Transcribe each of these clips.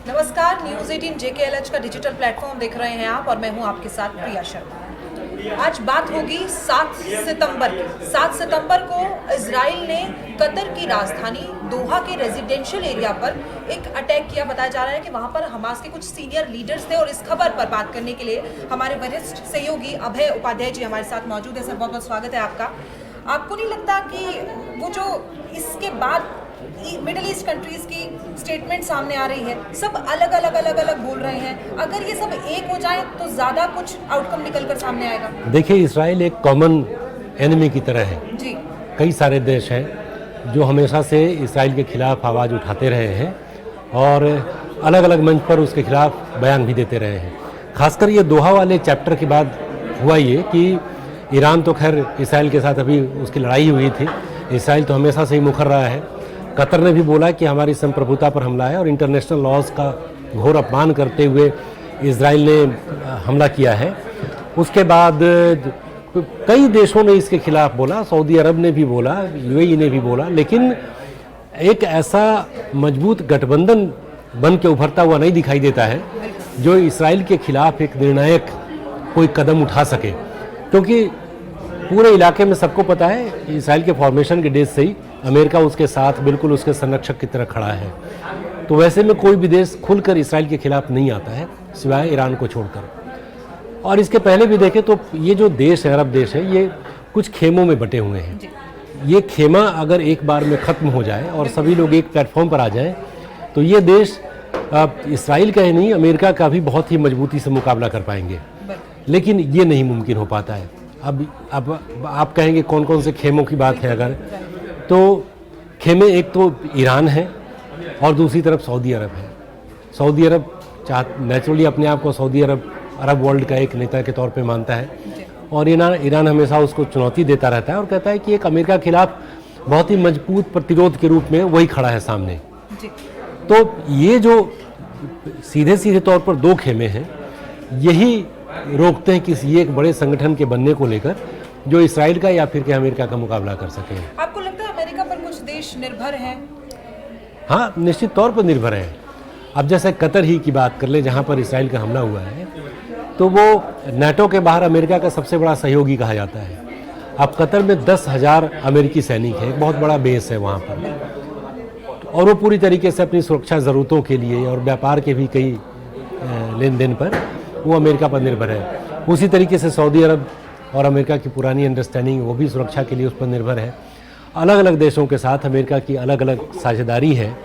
नमस्कार, news 18 JKLH का digital platform देख रहे हैं आप और मैं हूं आपके साथ प्रिया शर्मा। आज बात होगी 7 सितंबर की। 7 सितंबर को इजराइल ने कतर की राजधानी दोहा के रेजिडेंशियल एरिया पर एक अटैक किया। बताया जा रहा है कि वहां पर हमास के कुछ सीनियर लीडर्स थे और इस खबर पर बात करने के लिए हमारे वरिष्ठ सहयोगी अभय उपाध्याय जी हमारे साथ मौजूद है। सर, बहुत बहुत स्वागत है आपका। आपको नहीं लगता कि वो जो इसके बाद मिडिल ईस्ट कंट्रीज की स्टेटमेंट सामने आ रही है, सब अलग अलग बोल रहे हैं, अगर ये सब एक हो जाए तो ज़्यादा कुछ आउटकम निकल कर सामने आएगा? देखिए, इसराइल एक कॉमन एनिमी की तरह है जी। कई सारे देश हैं जो हमेशा से इसराइल के खिलाफ आवाज़ उठाते रहे हैं और अलग अलग मंच पर उसके खिलाफ बयान भी देते रहे हैं। खासकर ये दोहा वाले चैप्टर के बाद हुआ ये कि ईरान तो खैर इसराइल के साथ अभी उसकी लड़ाई हुई थी, इसराइल तो हमेशा से ही मुखर रहा है। कतर ने भी बोला कि हमारी संप्रभुता पर हमला है और इंटरनेशनल लॉज का घोर अपमान करते हुए इसराइल ने हमला किया है। उसके बाद कई देशों ने इसके खिलाफ बोला, सऊदी अरब ने भी बोला, यूएई ने भी बोला, लेकिन एक ऐसा मजबूत गठबंधन बन के उभरता हुआ नहीं दिखाई देता है जो इसराइल के खिलाफ एक निर्णायक कोई कदम उठा सके। क्योंकि पूरे इलाके में सबको पता है इसराइल के फॉर्मेशन के डेज से ही अमेरिका उसके साथ बिल्कुल उसके संरक्षक की तरह खड़ा है। तो वैसे में कोई भी देश खुलकर इसराइल के खिलाफ नहीं आता है सिवाय ईरान को छोड़कर। और इसके पहले भी देखें तो ये जो देश है, अरब देश है, ये कुछ खेमों में बटे हुए हैं। ये खेमा अगर एक बार में ख़त्म हो जाए और सभी लोग एक प्लेटफॉर्म पर आ जाएं तो ये देश इसराइल का ही नहीं, अमेरिका का भी बहुत ही मजबूती से मुकाबला कर पाएंगे। लेकिन ये नहीं मुमकिन हो पाता है। अब आप कहेंगे कौन कौन से खेमों की बात है, अगर तो खेमे एक तो ईरान है और दूसरी तरफ सऊदी अरब है। सऊदी अरब नेचुरली अपने आप को सऊदी अरब वर्ल्ड का एक नेता के तौर पे मानता है और ईरान हमेशा उसको चुनौती देता रहता है और कहता है कि एक अमेरिका के खिलाफ बहुत ही मजबूत प्रतिरोध के रूप में वही खड़ा है सामने। तो ये जो सीधे सीधे तौर पर दो खेमे हैं, यही रोकते हैं किसी एक बड़े संगठन के बनने को लेकर जो इसराइल का या फिर के अमेरिका का मुकाबला कर सके। आपको लगता है अमेरिका पर कुछ देश निर्भर हैं? हाँ, निश्चित तौर पर निर्भर हैं। अब जैसे कतर ही की बात कर ले, जहाँ पर इसराइल का हमला हुआ है, तो वो नाटो के बाहर अमेरिका का सबसे बड़ा सहयोगी कहा जाता है। अब कतर में 10,000 अमेरिकी सैनिक हैं, एक बहुत बड़ा बेस है वहाँ पर, और वो पूरी तरीके से अपनी सुरक्षा ज़रूरतों के लिए और व्यापार के भी कई लेन देन पर वो अमेरिका पर निर्भर है। उसी तरीके से सऊदी अरब और अमेरिका की पुरानी अंडरस्टैंडिंग, वो भी सुरक्षा के लिए उस पर निर्भर है। अलग अलग देशों के साथ अमेरिका की अलग अलग साझेदारी है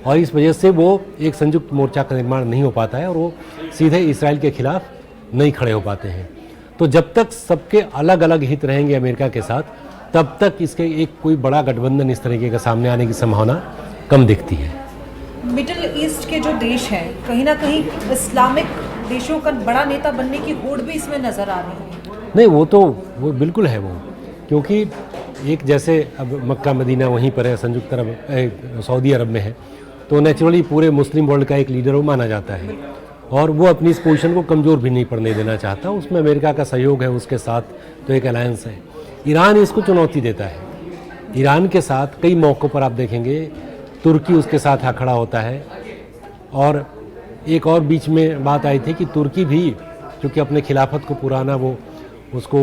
और इस वजह से वो एक संयुक्त मोर्चा का निर्माण नहीं हो पाता है और वो सीधे इसराइल के खिलाफ नहीं खड़े हो पाते हैं। तो जब तक सबके अलग अलग हित रहेंगे अमेरिका के साथ, तब तक इसके एक कोई बड़ा गठबंधन इस तरीके का सामने आने की संभावना कम दिखती है। मिडिल ईस्ट के जो देश हैं, कहीं ना कहीं इस्लामिक देशों का बड़ा नेता बनने की होड़ भी इसमें नजर आ रही है। नहीं, वो बिल्कुल है वो, क्योंकि एक जैसे अब मक्का मदीना वहीं पर है, संयुक्त अरब सऊदी अरब में है, तो नेचुरली पूरे मुस्लिम वर्ल्ड का एक लीडर वो माना जाता है और वो अपनी इस पोजीशन को कमज़ोर भी नहीं पड़ने देना चाहता। उसमें अमेरिका का सहयोग है, उसके साथ तो एक अलायंस है। ईरान इसको चुनौती देता है। ईरान के साथ कई मौक़ों पर आप देखेंगे तुर्की उसके साथ आ खड़ा होता है। और एक और बीच में बात आई थी कि तुर्की भी चूँकि अपने खिलाफत को पुराना वो उसको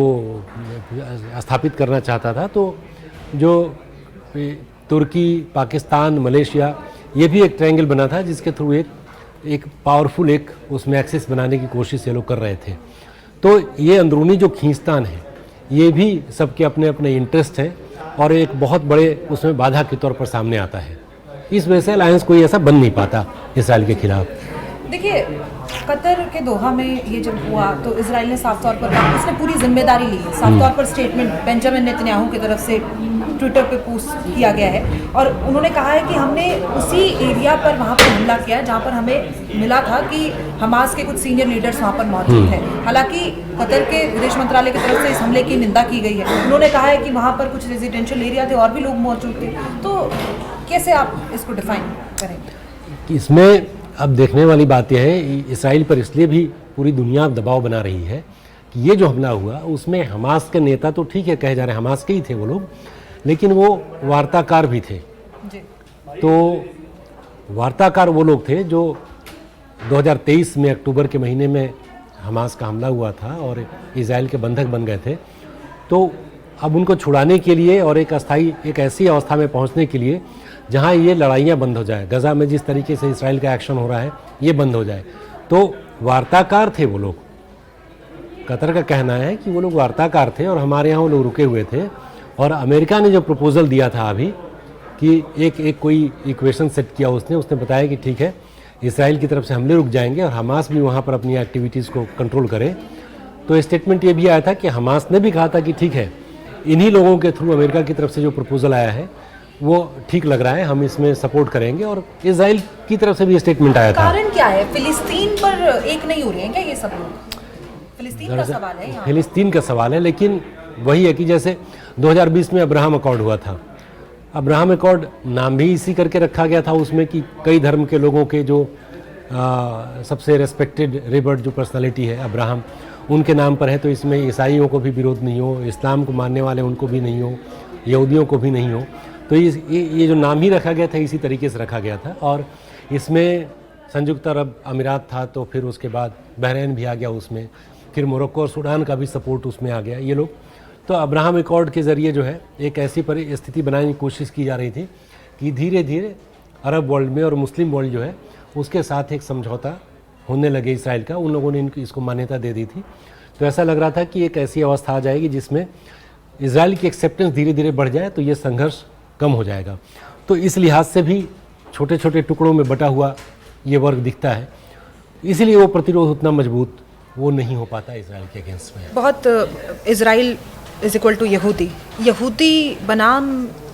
स्थापित करना चाहता था, तो जो तुर्की, पाकिस्तान, मलेशिया, ये भी एक ट्रायंगल बना था जिसके थ्रू एक पावरफुल एक उसमें एक्सेस बनाने की कोशिश ये लोग कर रहे थे। तो ये अंदरूनी जो खींचतान है, ये भी सबके अपने अपने इंटरेस्ट हैं और एक बहुत बड़े उसमें बाधा के तौर पर सामने आता है। इस वजह से अलायंस कोई ऐसा बन नहीं पाता इसराइल के खिलाफ। देखिए, कतर के दोहा में ये जब हुआ तो इजराइल ने साफ तौर पर कहा, उसने पूरी जिम्मेदारी ली है। साफ तौर पर स्टेटमेंट बेंजामिन नेतन्याहू की तरफ से ट्विटर पे पोस्ट किया गया है और उन्होंने कहा है कि हमने उसी एरिया पर वहाँ पर हमला किया जहाँ पर हमें मिला था कि हमास के कुछ सीनियर लीडर्स वहाँ पर मौजूद हैं। हालांकि कतर के विदेश मंत्रालय की तरफ से इस हमले की निंदा की गई है। उन्होंने कहा है कि वहाँ पर कुछ रेजिडेंशियल एरिया थे और भी लोग मौजूद थे। तो कैसे आप इसको डिफाइन करेंगे? इसमें अब देखने वाली बात यह है, इसराइल पर इसलिए भी पूरी दुनिया दबाव बना रही है कि ये जो हमला हुआ उसमें हमास के नेता तो ठीक है कहे जा रहे हैं, हमास के ही थे वो लोग, लेकिन वो वार्ताकार भी थे। जी। तो वार्ताकार वो लोग थे जो 2023 में अक्टूबर के महीने में हमास का हमला हुआ था और इजराइल के बंधक बन गए थे, तो अब उनको छुड़ाने के लिए और एक ऐसी अवस्था में पहुंचने के लिए जहां ये लड़ाइयां बंद हो जाए, गजा में जिस तरीके से इसराइल का एक्शन हो रहा है ये बंद हो जाए। तो वार्ताकार थे वो लोग, कतर का कहना है कि वो लोग वार्ताकार थे और हमारे यहाँ वो लोग रुके हुए थे। और अमेरिका ने जो प्रपोज़ल दिया था अभी कि एक कोई इक्वेशन सेट किया उसने बताया कि ठीक है, इसराइल की तरफ से हमले रुक जाएंगे और हमास भी वहाँ पर अपनी एक्टिविटीज़ को कंट्रोल करे। तो स्टेटमेंट ये भी आया था कि हमास ने भी कहा था कि ठीक है, इन्हीं लोगों के थ्रू अमेरिका की तरफ से जो प्रपोज़ल आया है वो ठीक लग रहा है, हम इसमें सपोर्ट करेंगे। और इसराइल की तरफ से भी स्टेटमेंट आया था। कारण क्या है, फिलिस्तीन पर एक नहीं हो रहे हैं क्या ये सब लोग? फिलिस्तीन का सवाल है यहाँ। फिलिस्तीन का सवाल है, लेकिन वही है कि जैसे 2020 में अब्राहम अकॉर्ड हुआ था। अब्राहम अकॉर्ड नाम भी इसी करके रखा गया था उसमें कि कई धर्म के लोगों के जो सबसे रेस्पेक्टेड रिवर्ड जो पर्सनालिटी है अब्राहम, उनके नाम पर है। तो इसमें ईसाइयों को भी विरोध नहीं हो, इस्लाम को मानने वाले उनको भी नहीं हो, यहूदियों को भी नहीं हो। तो ये जो नाम ही रखा गया था इसी तरीके से रखा गया था। और इसमें संयुक्त अरब अमीरात था, तो फिर उसके बाद बहरीन भी आ गया उसमें, फिर मोरक्को और सूडान का भी सपोर्ट उसमें आ गया ये लोग। तो अब्राहम अकॉर्ड के ज़रिए जो है एक ऐसी परिस्थिति बनाने की कोशिश की जा रही थी कि धीरे धीरे अरब वर्ल्ड में और मुस्लिम वर्ल्ड जो है उसके साथ एक समझौता होने लगे इसराइल का। उन लोगों ने इसको मान्यता दे दी थी। तो ऐसा लग रहा था कि एक ऐसी अवस्था आ जाएगी जिसमें इसराइल की एक्सेप्टेंस धीरे धीरे बढ़ जाए, तो ये संघर्ष कम हो जाएगा। तो इस लिहाज से भी छोटे छोटे टुकड़ों में बटा हुआ ये वर्ग दिखता है, इसीलिए वो प्रतिरोध उतना मजबूत वो नहीं हो पाता इसराइल के अगेंस्ट में। बहुत इसराइल इज इक्वल टू यहूदी, यहूदी बनाम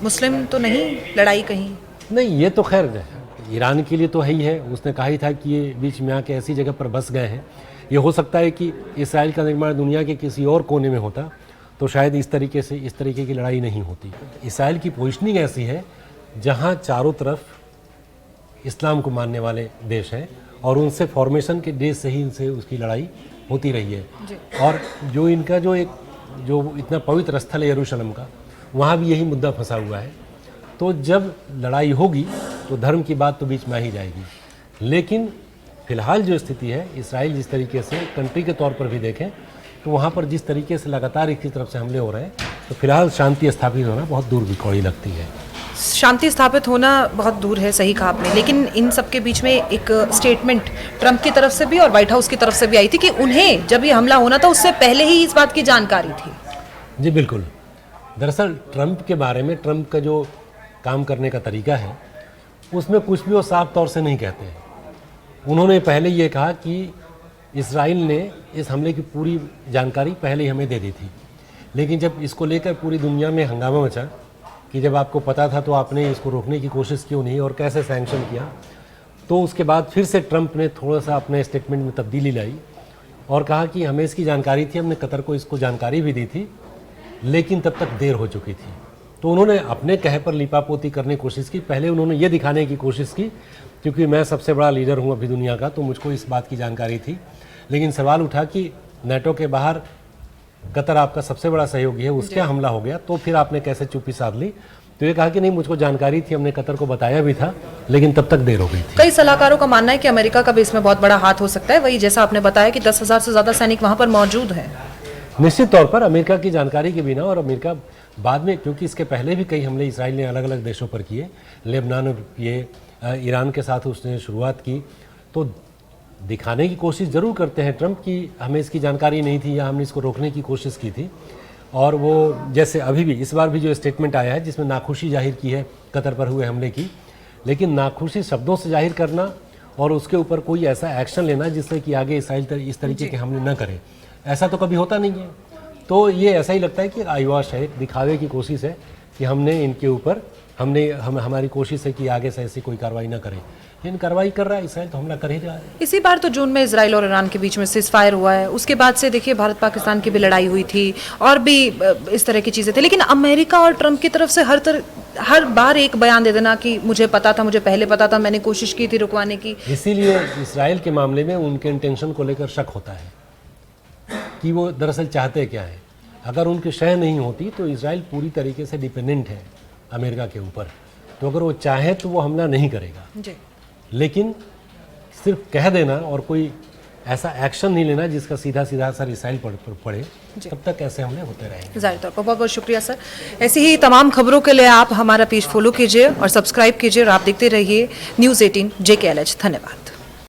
मुस्लिम तो नहीं लड़ाई कहीं? नहीं, ये तो खैर ईरान के लिए तो है ही है। उसने कहा ही था कि ये बीच में आके ऐसी जगह पर बस गए हैं। ये हो सकता है कि इसराइल का निर्माण दुनिया के किसी और कोने में होता तो शायद इस तरीके की लड़ाई नहीं होती। इसराइल की पोजीशनिंग ऐसी है जहाँ चारों तरफ इस्लाम को मानने वाले देश हैं और उनसे फॉर्मेशन के देश से ही इनसे उसकी लड़ाई होती रही है। और जो इनका जो इतना पवित्र स्थल है यरूशलेम का, वहाँ भी यही मुद्दा फंसा हुआ है। तो जब लड़ाई होगी तो धर्म की बात तो बीच में आ ही जाएगी। लेकिन फिलहाल जो स्थिति है, इसराइल जिस तरीके से कंट्री के तौर पर भी देखें तो वहाँ पर जिस तरीके से लगातार एक ही तरफ से हमले हो रहे हैं, तो फिलहाल शांति स्थापित होना बहुत दूर की कौड़ी लगती है। शांति स्थापित होना बहुत दूर है, सही कहा आपने। लेकिन इन सब के बीच में एक स्टेटमेंट ट्रंप की तरफ से भी और व्हाइट हाउस की तरफ से भी आई थी कि उन्हें जब ये हमला होना था उससे पहले ही इस बात की जानकारी थी। जी बिल्कुल। दरअसल ट्रंप के बारे में, ट्रंप का जो काम करने का तरीका है उसमें कुछ भी वो साफ तौर से नहीं कहते हैं। उन्होंने पहले ये कहा कि इसराइल ने इस हमले की पूरी जानकारी पहले ही हमें दे दी थी, लेकिन जब इसको लेकर पूरी दुनिया में हंगामा मचा कि जब आपको पता था तो आपने इसको रोकने की कोशिश क्यों नहीं और कैसे सैंक्शन किया, तो उसके बाद फिर से ट्रंप ने थोड़ा सा अपने स्टेटमेंट में तब्दीली लाई और कहा कि हमें इसकी जानकारी थी, हमने कतर को इसको जानकारी भी दी थी, लेकिन तब तक देर हो चुकी थी। तो उन्होंने अपने कहे पर लिपापोती करने की कोशिश की। पहले उन्होंने ये दिखाने की कोशिश की क्योंकि मैं सबसे बड़ा लीडर हूँ अभी दुनिया का, तो मुझको इस बात की जानकारी थी। लेकिन सवाल उठा कि नेटो के बाहर कतर आपका सबसे बड़ा सहयोगी है, उसके हमला हो गया, तो फिर आपने कैसे चुप्पी साध ली? तो ये कहा कि नहीं, मुझको जानकारी थी, हमने कतर को बताया भी था, लेकिन तब तक देर हो गई थी। कई सलाहकारों का मानना है कि अमेरिका का भी इसमें बहुत बड़ा हाथ हो सकता है। वही जैसा आपने बताया कि 10,000 से ज़्यादा सैनिक वहाँ पर मौजूद हैं। निश्चित तौर पर अमेरिका की जानकारी के बिना, और अमेरिका बाद में, क्योंकि इसके पहले भी कई हमले इसराइल ने अलग अलग देशों पर किए, लेबनान किए, ईरान के साथ उसने शुरुआत की, तो दिखाने की कोशिश ज़रूर करते हैं ट्रंप की हमें इसकी जानकारी नहीं थी या हमने इसको रोकने की कोशिश की थी। और वो जैसे अभी भी इस बार भी जो स्टेटमेंट आया है जिसमें नाखुशी जाहिर की है कतर पर हुए हमले की, लेकिन नाखुशी शब्दों से जाहिर करना और उसके ऊपर कोई ऐसा एक्शन लेना जिससे कि आगे इसराइल इस तरीके के हमले न करे, ऐसा तो कभी होता नहीं है। तो ये ऐसा ही लगता है कि आईवाश है, दिखावे की कोशिश है कि हमने इनके ऊपर हमारी कोशिश है कि आगे से ऐसी कोई कार्रवाई ना करें, लेकिन कार्रवाई कर रहा है इसराइल, तो हमला कर ही रहा है। इसी बार तो जून में इसराइल और ईरान के बीच में सीज़फायर हुआ है। उसके बाद से देखिए भारत पाकिस्तान की भी लड़ाई हुई थी और भी इस तरह की चीज़ें थी। लेकिन अमेरिका और ट्रंप की तरफ से हर बार एक बयान दे देना कि मुझे पता था, मुझे पहले पता था, मैंने कोशिश की थी रुकवाने की। इसीलिए इसराइल के मामले में उनके इंटेंशन को लेकर शक होता है कि वो दरअसल चाहते क्या है। अगर उनकी शह नहीं होती तो इसराइल पूरी तरीके से डिपेंडेंट है अमेरिका के ऊपर, तो अगर वो चाहे तो वो हमला नहीं करेगा। जी। लेकिन सिर्फ कह देना और कोई ऐसा एक्शन नहीं लेना जिसका सीधा सीधा असर इसराइल पर पड़े, तब तक ऐसे हमले होते रहेंगे। जाहिर तौर पर बहुत बहुत शुक्रिया सर। ऐसी ही तमाम खबरों के लिए आप हमारा पेज फॉलो कीजिए और सब्सक्राइब कीजिए और आप देखते रहिए न्यूज़ 18 JKLH। धन्यवाद।